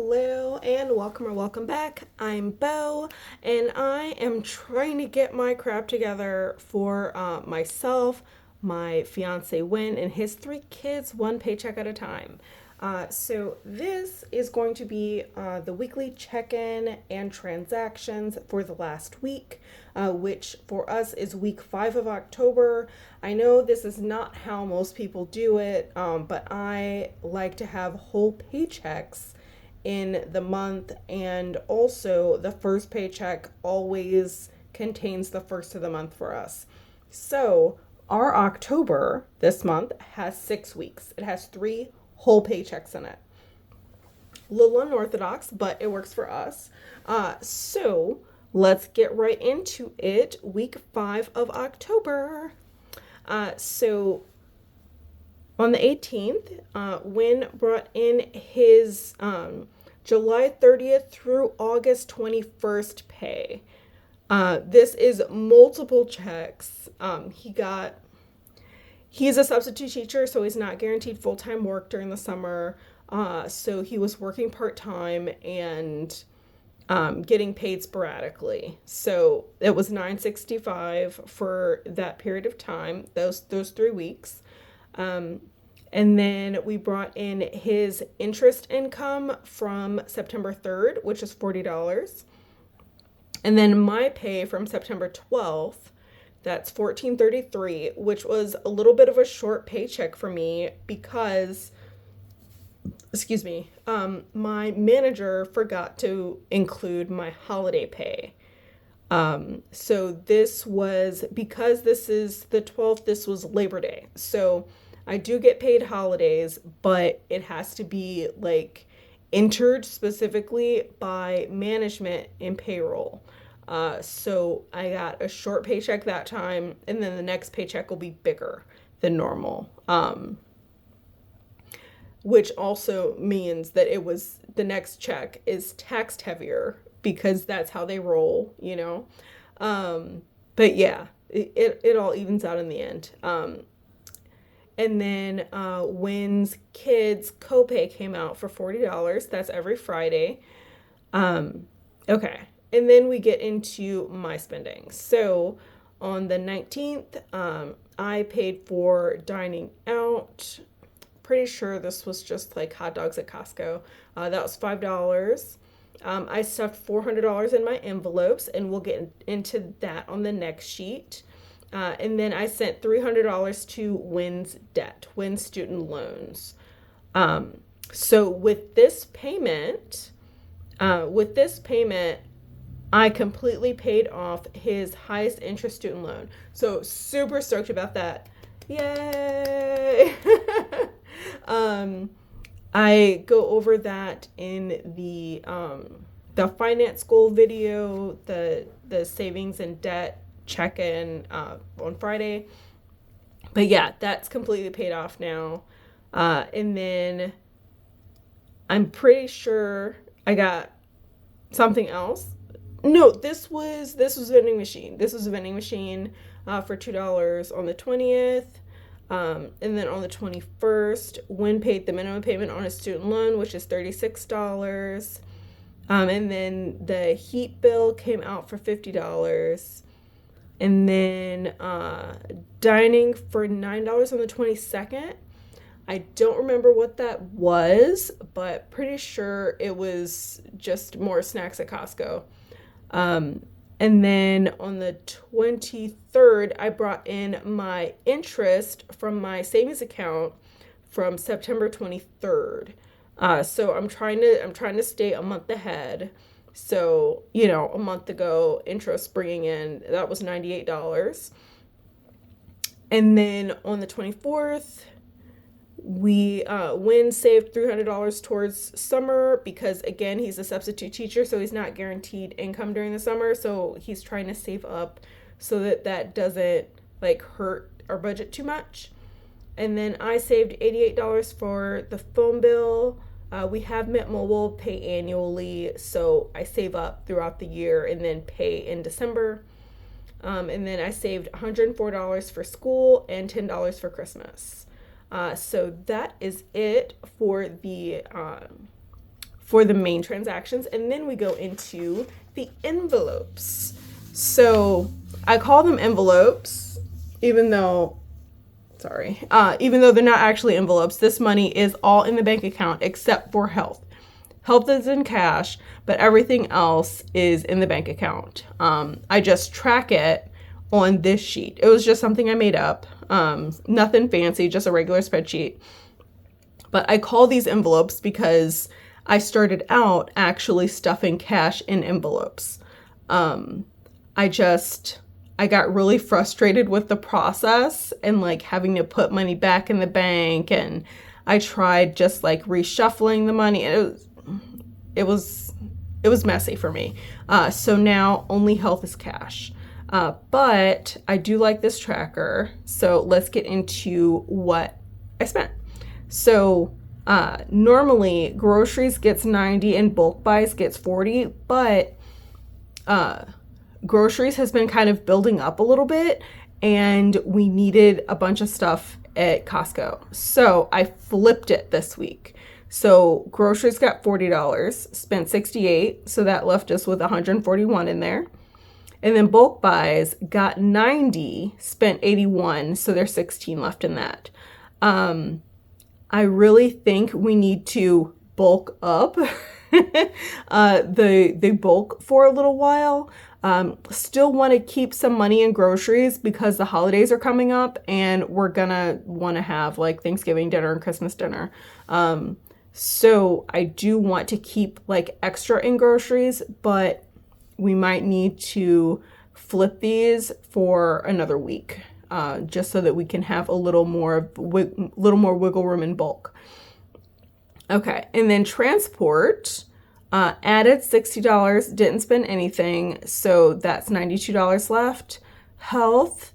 Hello and welcome or welcome back. I'm Bo and I am trying to get my crap together for myself, my fiance Win, and his three kids, one paycheck at a time. So this is going to be the weekly check-in and transactions for the last week, which for us is week 5 of October. I know this is not how most people do it, but I like to have whole paychecks in the month, and also the first paycheck always contains the first of the month for us. So our October this month has 6 weeks. It has 3 whole paychecks in it. A little unorthodox, but it works for us. So let's get right into it. Week 5 of October. So on the 18th, Win brought in his July 30th through August 21st pay. This is multiple checks. He's a substitute teacher, so he's not guaranteed full-time work during the summer. So he was working part-time and getting paid sporadically. So it was $9.65 for that period of time, those 3 weeks. And then we brought in his interest income from September 3rd, which is $40. And then my pay from September 12th, that's $14.33, which was a little bit of a short paycheck for me because, my manager forgot to include my holiday pay. So because this is the 12th, this was Labor Day. So I do get paid holidays, but it has to be entered specifically by management in payroll. So I got a short paycheck that time, and then the next paycheck will be bigger than normal. Which also means that the next check is taxed heavier because that's how they roll, you know? But yeah, it all evens out in the end. And then Win's kids copay came out for $40. That's every Friday. Okay. And then we get into my spending. So on the 19th, I paid for dining out. Pretty sure this was just like hot dogs at Costco. That was $5. I stuffed $400 in my envelopes, and we'll get into that on the next sheet. And then I sent $300 to Win's student loans. So with this payment, I completely paid off his highest interest student loan. So super stoked about that. Yay! I go over that in the finance goal video, the savings and debt check-in on Friday. But yeah, that's completely paid off now. And then I'm pretty sure I got something else. No, this was vending machine. This was a vending machine for $2 on the 20th. And then on the 21st, Win paid the minimum payment on his student loan, which is $36. And then the heat bill came out for $50. And then dining for $9 on the 22nd. I don't remember what that was, but pretty sure it was just more snacks at Costco. And then on the 23rd, I brought in my interest from my savings account from September 23rd. So I'm trying to stay a month ahead. So, a month ago, interest bringing in, that was $98. And then on the 24th, Win saved $300 towards summer because, again, he's a substitute teacher, so he's not guaranteed income during the summer. So he's trying to save up so that doesn't hurt our budget too much. And then I saved $88 for the phone bill. We have Mint Mobile pay annually, so I save up throughout the year and then pay in December. And then I saved $104 for school and $10 for Christmas. So that is it for the for the main transactions. And then we go into the envelopes. So I call them envelopes, even though they're not actually envelopes. This money is all in the bank account except for health. Health is in cash, but everything else is in the bank account. I just track it on this sheet. It was just something I made up. Nothing fancy, just a regular spreadsheet. But I call these envelopes because I started out actually stuffing cash in envelopes. I got really frustrated with the process and like having to put money back in the bank, and I tried just like reshuffling the money, and it was messy for me. So now only health is cash. But I do like this tracker. So let's get into what I spent. So normally groceries gets 90 and bulk buys gets 40, but groceries has been kind of building up a little bit, and we needed a bunch of stuff at Costco. So I flipped it this week. So groceries got $40, spent $68, so that left us with $141 in there. And then bulk buys got $90, spent $81, so there's $16 left in that. I really think we need to bulk up the bulk for a little while. Still want to keep some money in groceries because the holidays are coming up and we're gonna want to have like Thanksgiving dinner and Christmas dinner. So I do want to keep like extra in groceries, but we might need to flip these for another week, just so that we can have a little more wiggle room in bulk. Okay, and then transport added $60, didn't spend anything, so that's $92 left. Health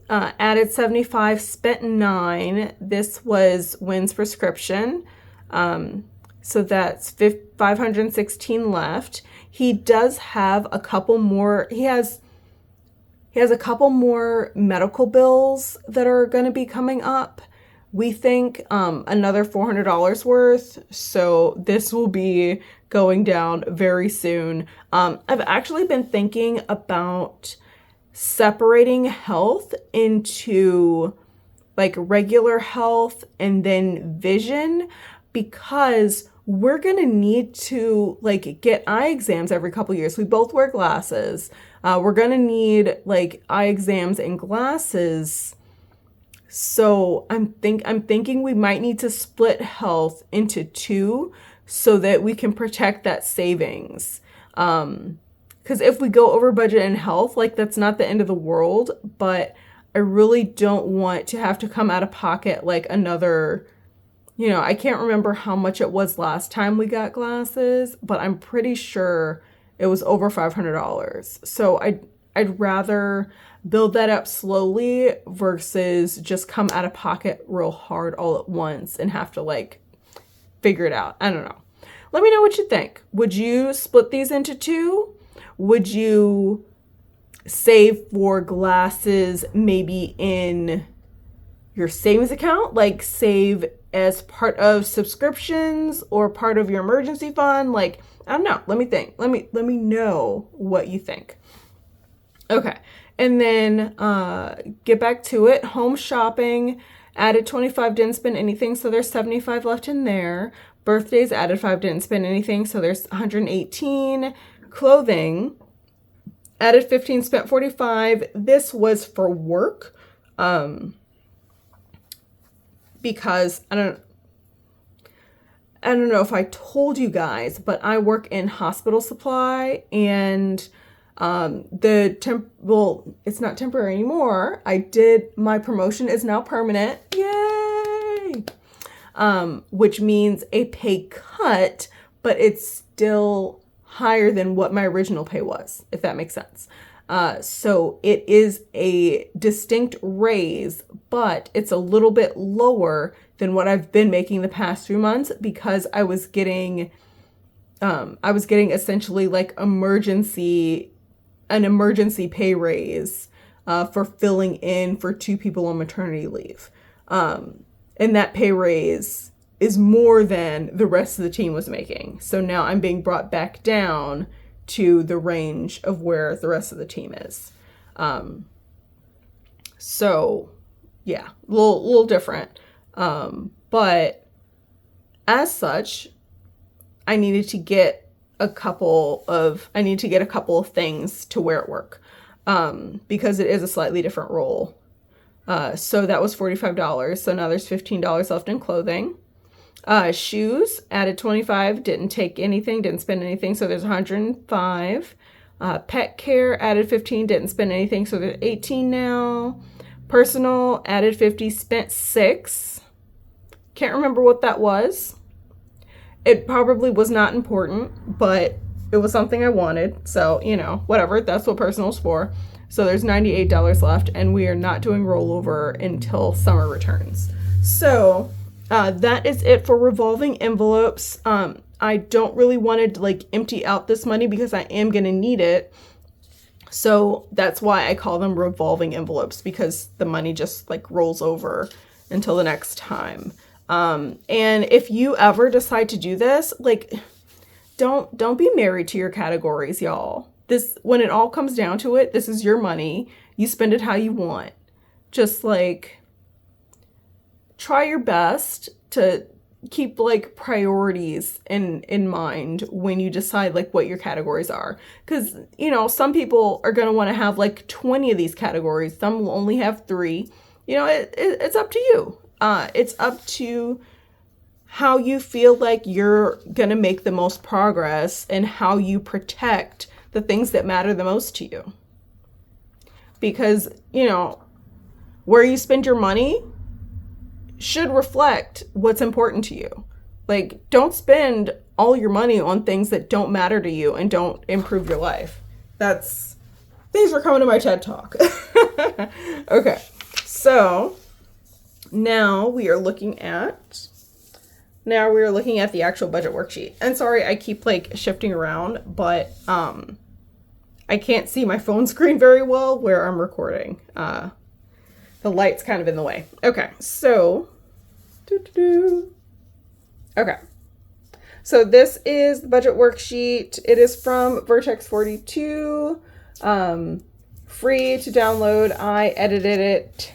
added $75, spent $9. This was Wynn's prescription. So that's $516 left. He does have a couple more. He has a couple more medical bills that are going to be coming up. We think another $400 worth. So this will be going down very soon. I've actually been thinking about separating health into like regular health and then vision, because we're going to need to like get eye exams every couple years. We both wear glasses. We're going to need like eye exams and glasses. So I'm thinking we might need to split health into two so that we can protect that savings. Because if we go over budget in health, like that's not the end of the world, but I really don't want to have to come out of pocket like another, I can't remember how much it was last time we got glasses, but I'm pretty sure it was over $500. So I'd rather build that up slowly versus just come out of pocket real hard all at once and have to like figure it out. I don't know. Let me know what you think. Would you split these into two? Would you save for glasses maybe in your savings account, like save as part of subscriptions or part of your emergency fund? Like, I don't know. Let me think. Let me know what you think. Okay. And then get back to it. Home shopping added 25, didn't spend anything, so there's 75 left in there. Birthdays added 5, didn't spend anything, so there's 118. Clothing added 15, spent 45. This was for work. Because I don't know if I told you guys, but I work in hospital supply, and it's not temporary anymore. My promotion is now permanent. Yay! Which means a pay cut, but it's still higher than what my original pay was, if that makes sense. So it is a distinct raise, but it's a little bit lower than what I've been making the past 3 months, because I was getting essentially like an emergency pay raise for filling in for 2 people on maternity leave. And that pay raise is more than the rest of the team was making. So now I'm being brought back down to the range of where the rest of the team is. So yeah, a little different. But as such, I needed to get a couple of things to wear at work, because it is a slightly different role. So that was $45. So now there's $15 left in clothing. Shoes added 25, didn't take anything, didn't spend anything. So there's 105. Pet care added 15, didn't spend anything. So there's 18 now. Personal added 50, spent 6. Can't remember what that was. It probably was not important, but it was something I wanted. So, whatever. That's what personal's for. So there's $98 left, and we are not doing rollover until summer returns. So that is it for revolving envelopes. I don't really want to empty out this money because I am going to need it. So that's why I call them revolving envelopes, because the money just rolls over until the next time. And if you ever decide to do this, don't be married to your categories, y'all. When it all comes down to it, this is your money. You spend it how you want. Just try your best to keep priorities in mind when you decide what your categories are. Because, some people are going to want to have 20 of these categories. Some will only have 3. It's up to you. It's up to how you feel like you're going to make the most progress and how you protect the things that matter the most to you. Because, where you spend your money should reflect what's important to you. Don't spend all your money on things that don't matter to you and don't improve your life. Thanks for coming to my TED Talk. Okay, so now we are looking at the actual budget worksheet. And sorry, I keep shifting around, but I can't see my phone screen very well where I'm recording. The light's kind of in the way. Okay, so okay. So this is the budget worksheet. It is from Vertex 42. Free to download. I edited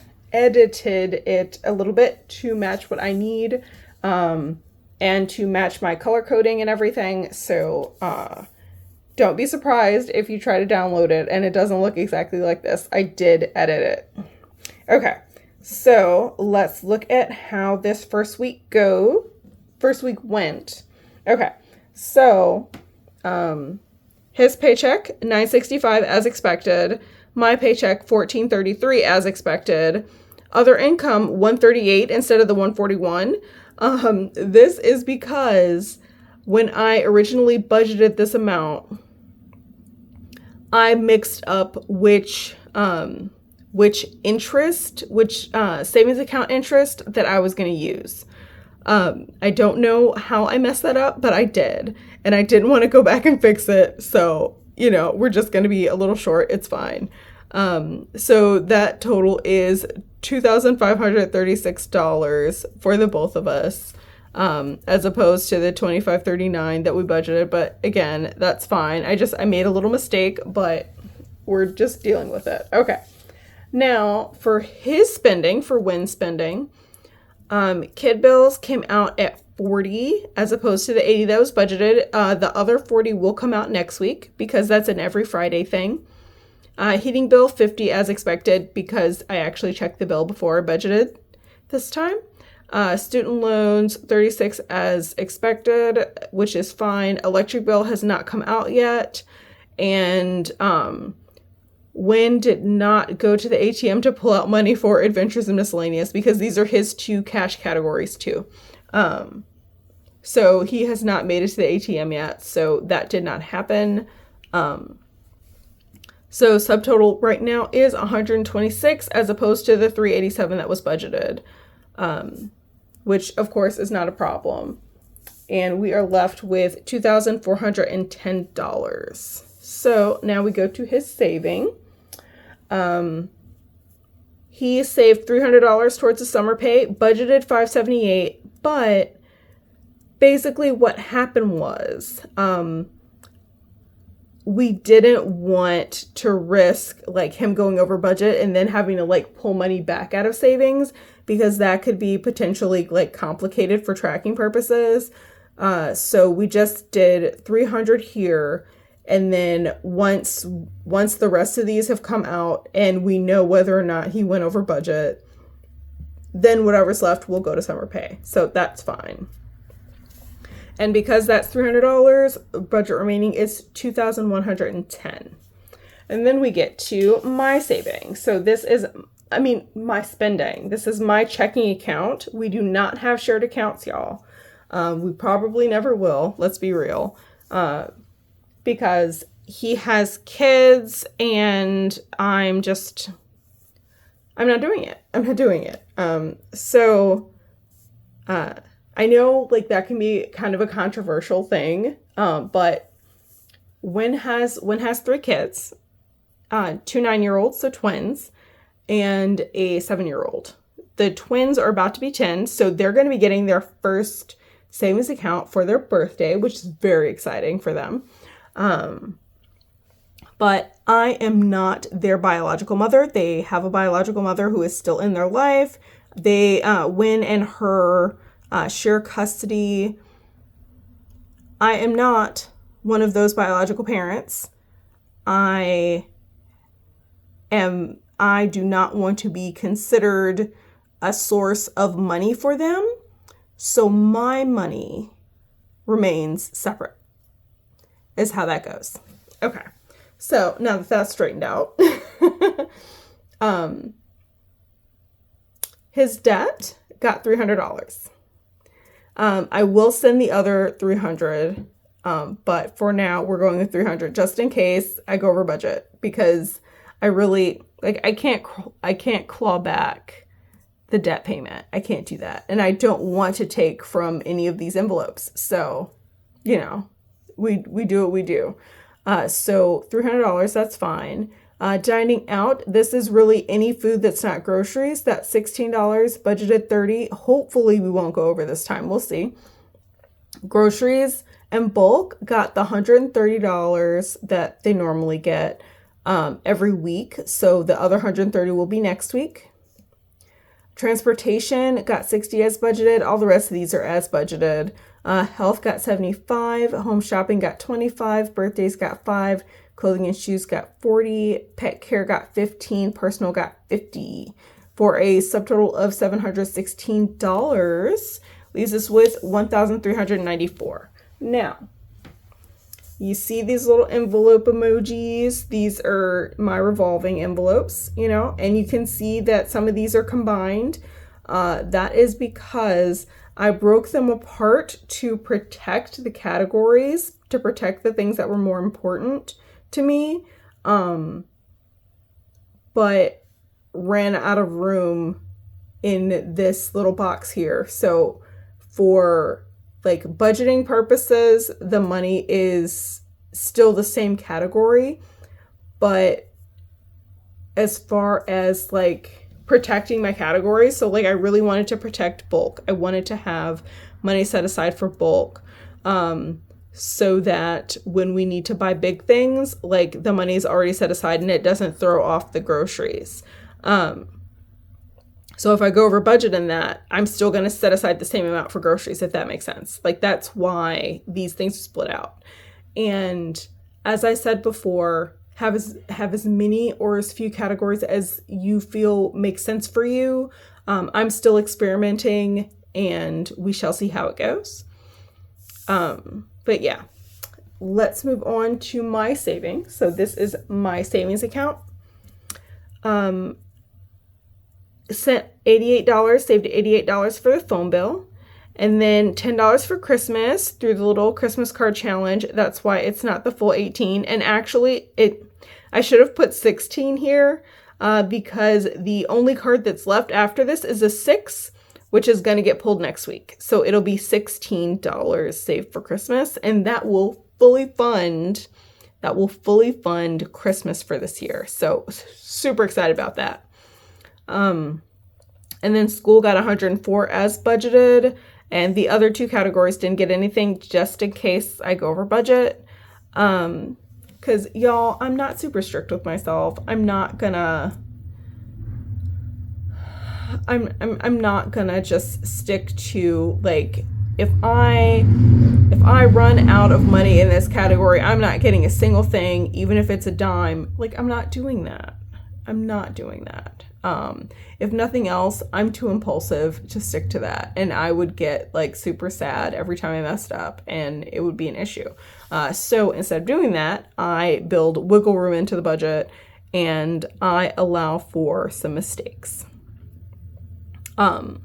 it a little bit to match what I need, and to match my color coding and everything. So don't be surprised if you try to download it and it doesn't look exactly like this. I did edit it. Okay, so let's look at how this first week went. Okay, so his paycheck $965 as expected. My paycheck $1433 as expected. Other income $138 instead of the $141. This is because when I originally budgeted this amount, I mixed up which savings account interest that I was going to use. I don't know how I messed that up, but I did. And I didn't want to go back and fix it. So, we're just going to be a little short. It's fine. So that total is $2,536 for the both of us, as opposed to the $2,539 that we budgeted. But again, that's fine. I made a little mistake, but we're just dealing with it. Okay. Now for his spending, for Wynn's spending, kid bills came out at $40 as opposed to the $80 that was budgeted. The other $40 will come out next week because that's an every Friday thing. Heating bill $50 as expected because I actually checked the bill before I budgeted this time. Student loans $36 as expected, which is fine. Electric bill has not come out yet. And Wynn did not go to the ATM to pull out money for adventures and miscellaneous because these are his 2 cash categories too. So he has not made it to the ATM yet. So that did not happen. So subtotal right now is 126 as opposed to the 387 that was budgeted, which of course is not a problem. And we are left with $2,410. So now we go to his saving. He saved $300 towards the summer pay, budgeted $578, but basically what happened was, we didn't want to risk like him going over budget and then having to like pull money back out of savings, because that could be potentially like complicated for tracking purposes. So we just did 300 here. And then once the rest of these have come out and we know whether or not he went over budget, then whatever's left will go to summer pay. So that's fine. And because that's $300, budget remaining is $2,110. And then we get to my savings. So this is, my spending. This is my checking account. We do not have shared accounts, y'all. We probably never will. Let's be real. Because he has kids and I'm not doing it. I know like that can be kind of a controversial thing. But Wynn has 3 kids, 2 9-year-olds, so twins, and a 7-year-old. The twins are about to be 10, so they're going to be getting their first savings account for their birthday, which is very exciting for them. But I am not their biological mother. They have a biological mother who is still in their life. They, Wynn and her, share custody. I am not one of those biological parents. I do not want to be considered a source of money for them. So my money remains separate, is how that goes. Okay. So now that that's straightened out, his debt got $300. I will send the other $300, but for now we're going with $300 just in case I go over budget, because I really I can't claw back the debt payment. I can't do that, and I don't want to take from any of these envelopes. So, we do what we do. So $300, that's fine. Dining out, this is really any food that's not groceries. That's $16, budgeted $30. Hopefully we won't go over this time. We'll see. Groceries and bulk got the $130 that they normally get every week. So the other $130 will be next week. Transportation got $60 as budgeted. All the rest of these are as budgeted. Health got $75. Home shopping got $25. Birthdays got $5. Clothing and shoes got $40. Pet care got $15. Personal got $50. For a subtotal of $716. Leaves us with $1,394. Now, you see these little envelope emojis. These are my revolving envelopes, and you can see that some of these are combined. That is because I broke them apart to protect the categories, to protect the things that were more important to me, but ran out of room in this little box here. So for like budgeting purposes, the money is still the same category, but as far as like protecting my categories, so like I really wanted to protect bulk. I wanted to have money set aside for bulk, so that when we need to buy big things, like the money is already set aside and it doesn't throw off the groceries. So if I go over budget in that, I'm still going to set aside the same amount for groceries, if that makes sense. Like that's why these things are split out. And as I said before, have as many or as few categories as you feel makes sense for you. I'm still experimenting and we shall see how it goes. But yeah, let's move on to my savings. So this is my savings account. Sent $88, saved $88 for the phone bill, and then $10 for Christmas through the little Christmas card challenge. That's why it's not the full 18. And actually I should have put 16 here, because the only card that's left after this is a 6, which is going to get pulled next week. So it'll be $16 saved for Christmas, and that will fully fund Christmas for this year. So super excited about that. And then school got $104 as budgeted, And the other two categories didn't get anything, just in case I go over budget. Because y'all, I'm not super strict with myself. I'm not gonna just stick to, like, if I run out of money in this category, I'm not getting a single thing, even if it's a dime. Like, I'm not doing that. If nothing else, I'm too impulsive to stick to that. And I would get like super sad every time I messed up, and it would be an issue. So instead of doing that, I build wiggle room into the budget, and I allow for some mistakes. And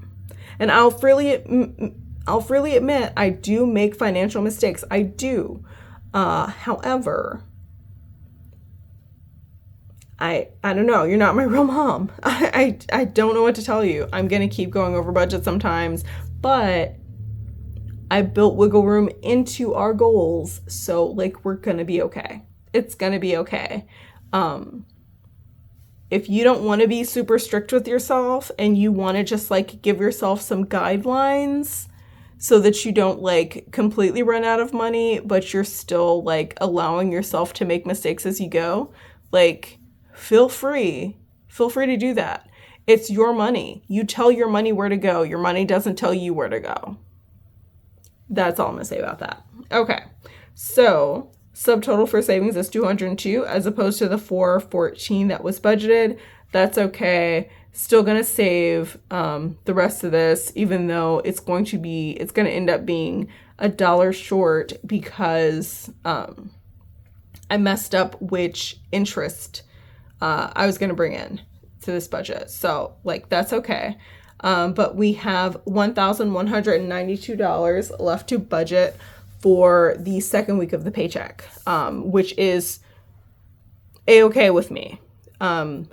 I'll freely admit I do make financial mistakes. I do. However, I don't know. You're not my real mom. I don't know what to tell you. I'm going to keep going over budget sometimes, but I built wiggle room into our goals. So like, we're going to be okay. It's going to be okay. If you don't want to be super strict with yourself and you want to just like give yourself some guidelines so that you don't like completely run out of money, but you're still like allowing yourself to make mistakes as you go, like, feel free to do that. It's your money. You tell your money where to go. Your money doesn't tell you where to go. That's all I'm gonna say about that. Okay, so subtotal for savings is 202 as opposed to the 414 that was budgeted. That's okay. Still gonna save the rest of this, even though it's gonna end up being $1 short because I messed up which interest I was gonna bring in to this budget. So like, that's okay. But we have $1,192 left to budget for the second week of the paycheck, which is a-okay with me.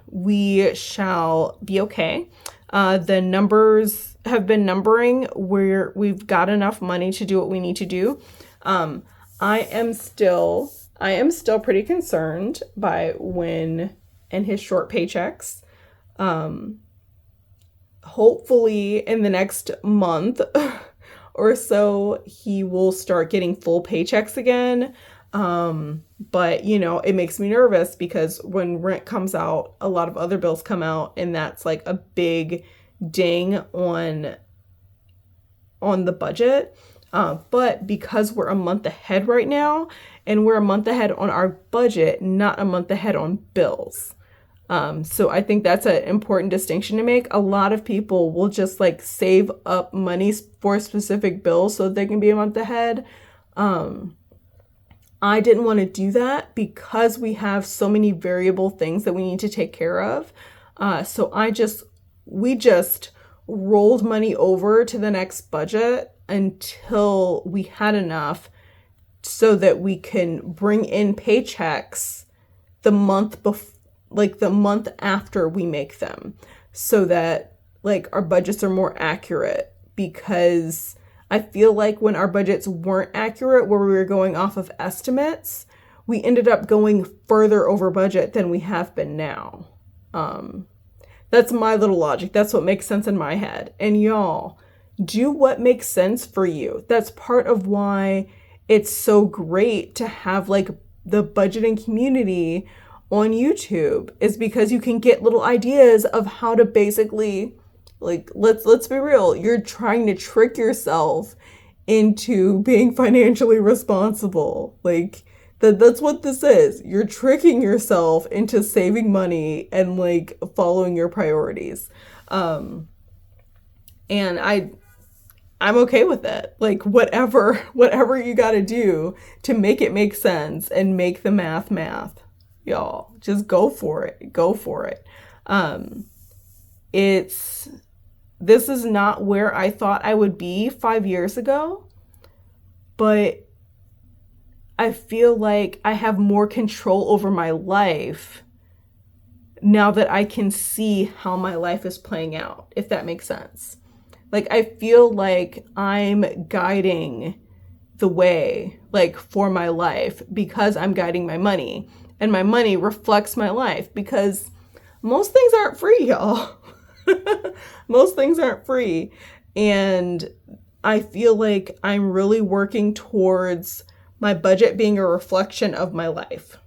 We shall be okay. The numbers have been numbering where we've got enough money to do what we need to do. I am still pretty concerned by Win and his short paychecks. Hopefully in the next month or so, he will start getting full paychecks again. But you know, it makes me nervous because when rent comes out, a lot of other bills come out, and that's like a big ding on the budget. But because we're a month ahead right now, and we're a month ahead on our budget, not a month ahead on bills. So I think that's an important distinction to make. A lot of people will just like save up money for specific bills so they can be a month ahead. I didn't want to do that because we have so many variable things that we need to take care of. So we just rolled money over to the next budget until we had enough so that we can bring in paychecks the month before, like the month after we make them, so that like our budgets are more accurate. Because I feel like when our budgets weren't accurate, where we were going off of estimates, we ended up going further over budget than we have been now. That's my little logic. That's what makes sense in my head. And y'all, do what makes sense for you. That's part of why it's so great to have like the budgeting community on YouTube, is because you can get little ideas of how to basically, like, let's be real, you're trying to trick yourself into being financially responsible. Like, that's what this is. You're tricking yourself into saving money and like following your priorities. And I'm okay with it. Like, whatever you got to do to make it make sense and make the math. Y'all, just go for it. This is not where I thought I would be 5 years ago, but I feel like I have more control over my life now that I can see how my life is playing out, if that makes sense. Like, I feel like I'm guiding the way, like, for my life, because I'm guiding my money. And my money reflects my life, because most things aren't free, y'all. Most things aren't free. And I feel like I'm really working towards my budget being a reflection of my life.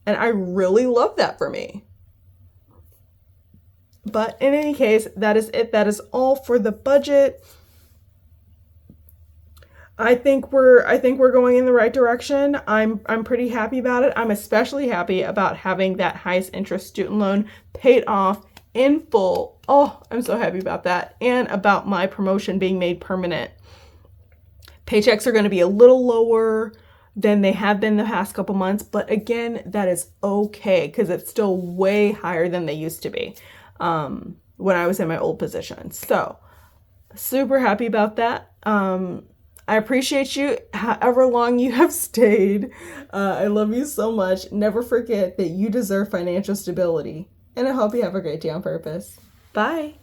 And I really love that for me. But in any case, that is it. That is all for the budget. I think we're going in the right direction. I'm pretty happy about it. I'm especially happy about having that highest interest student loan paid off in full. Oh, I'm so happy about that. And about my promotion being made permanent. Paychecks are going to be a little lower than they have been the past couple months, but again, that is okay because it's still way higher than they used to be when I was in my old position. So super happy about that. I appreciate you however long you have stayed. I love you so much. Never forget that you deserve financial stability. And I hope you have a great day on purpose. Bye.